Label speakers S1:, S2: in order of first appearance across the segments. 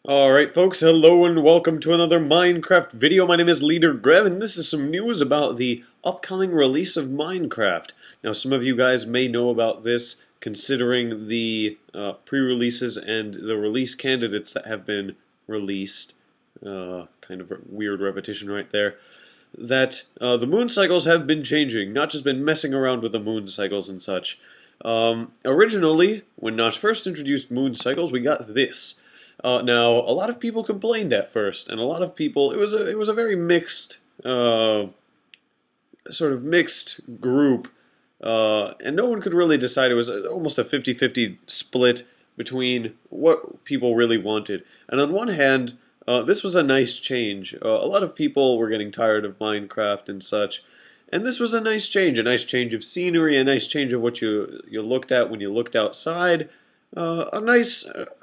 S1: Alright folks, hello and welcome to another Minecraft video. My name is Leader Grev and this is some news about the upcoming release of Minecraft. Now some of you guys may know about this considering the pre-releases and the release candidates that have been released. Kind of a weird repetition right there. That the moon cycles have been changing, not just been messing around with the moon cycles and such. Originally, when Notch first introduced moon cycles, we got this. Now, a lot of people complained at first, and a lot of people, it was a very mixed, sort of mixed group, and no one could really decide. It was almost a 50-50 split between what people really wanted. And on one hand, this was a nice change. A lot of people were getting tired of Minecraft and such, and this was a nice change of scenery, a nice change of what you looked at when you looked outside. A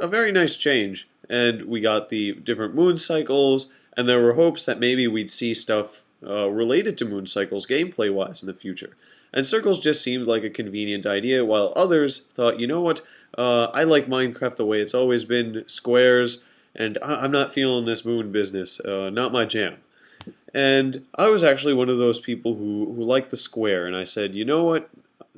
S1: very nice change, and we got the different moon cycles, and there were hopes that maybe we'd see stuff related to moon cycles gameplay-wise in the future. And circles just seemed like a convenient idea, while others thought, you know what, I like Minecraft the way it's always been, squares, and I'm not feeling this moon business, not my jam. And I was actually one of those people who liked the square, and I said, you know what,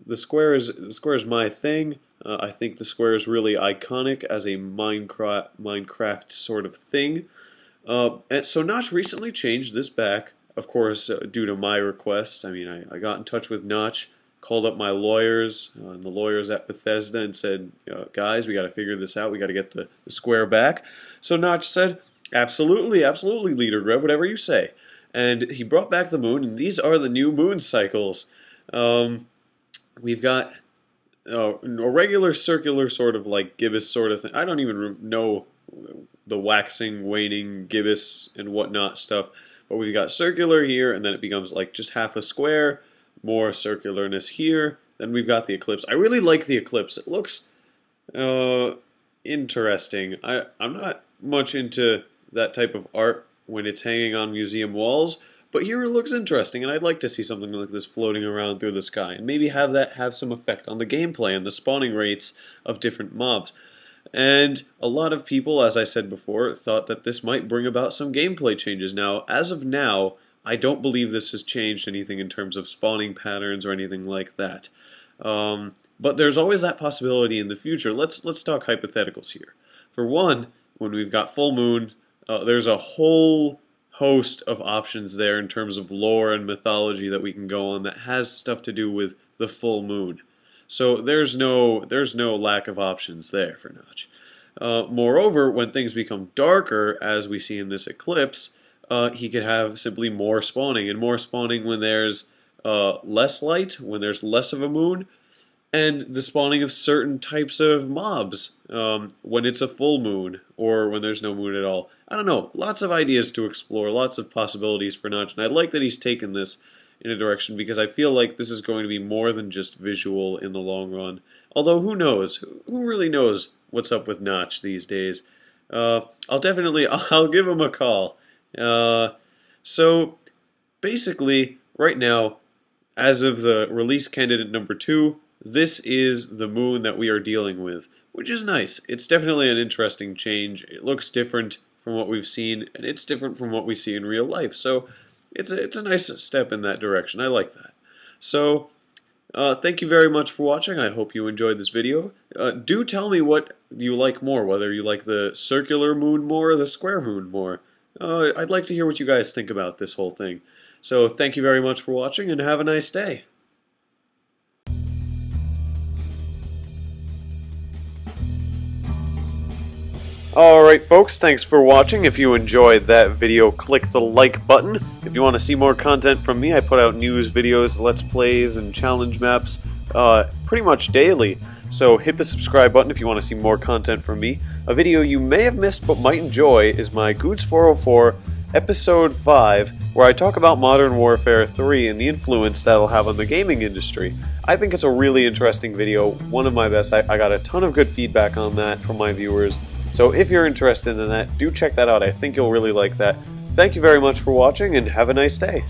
S1: the square is my thing. I think the square is really iconic as a Minecraft sort of thing. And so Notch recently changed this back, of course, due to my request. I mean, I got in touch with Notch, called up my lawyers, and the lawyers at Bethesda, and said, guys, we got to figure this out. We got to get the square back. So Notch said, absolutely, absolutely, Leader Grev, whatever you say. And he brought back the moon, and these are the new moon cycles. We've got a regular circular sort of like gibbous sort of thing. I don't even know the waxing, waning, gibbous, and whatnot stuff. But we've got circular here, and then it becomes like just half a square, more circularness here. Then we've got the eclipse. I really like the eclipse. It looks interesting. I'm not much into that type of art when it's hanging on museum walls. But here it looks interesting, and I'd like to see something like this floating around through the sky, and maybe have that have some effect on the gameplay and the spawning rates of different mobs. And a lot of people, as I said before, thought that this might bring about some gameplay changes. Now, as of now, I don't believe this has changed anything in terms of spawning patterns or anything like that. But there's always that possibility in the future. Let's talk hypotheticals here. For one, when we've got full moon, there's a whole host of options there in terms of lore and mythology that we can go on that has stuff to do with the full moon. So there's no lack of options there for Notch. Moreover, when things become darker, as we see in this eclipse, he could have simply more spawning, and more spawning when there's less light, when there's less of a moon, and the spawning of certain types of mobs when it's a full moon or when there's no moon at all. I don't know, lots of ideas to explore, lots of possibilities for Notch, and I like that he's taken this in a direction because I feel like this is going to be more than just visual in the long run. Although who knows? Who really knows what's up with Notch these days? I'll give him a call. So basically, right now, as of the release candidate number 2, this is the moon that we are dealing with, which is nice. It's definitely an interesting change. It looks different from what we've seen, and it's different from what we see in real life. So it's a nice step in that direction. I like that. So thank you very much for watching. I hope you enjoyed this video. Do tell me what you like more, whether you like the circular moon more or the square moon more. I'd like to hear what you guys think about this whole thing. So thank you very much for watching, and have a nice day. Alright folks, thanks for watching. If you enjoyed that video, click the like button. If you want to see more content from me, I put out news videos, let's plays, and challenge maps pretty much daily. So hit the subscribe button if you want to see more content from me. A video you may have missed but might enjoy is my Goots 404 Episode 5, where I talk about Modern Warfare 3 and the influence that'll have on the gaming industry. I think it's a really interesting video, one of my best. I got a ton of good feedback on that from my viewers. So if you're interested in that, do check that out. I think you'll really like that. Thank you very much for watching, and have a nice day.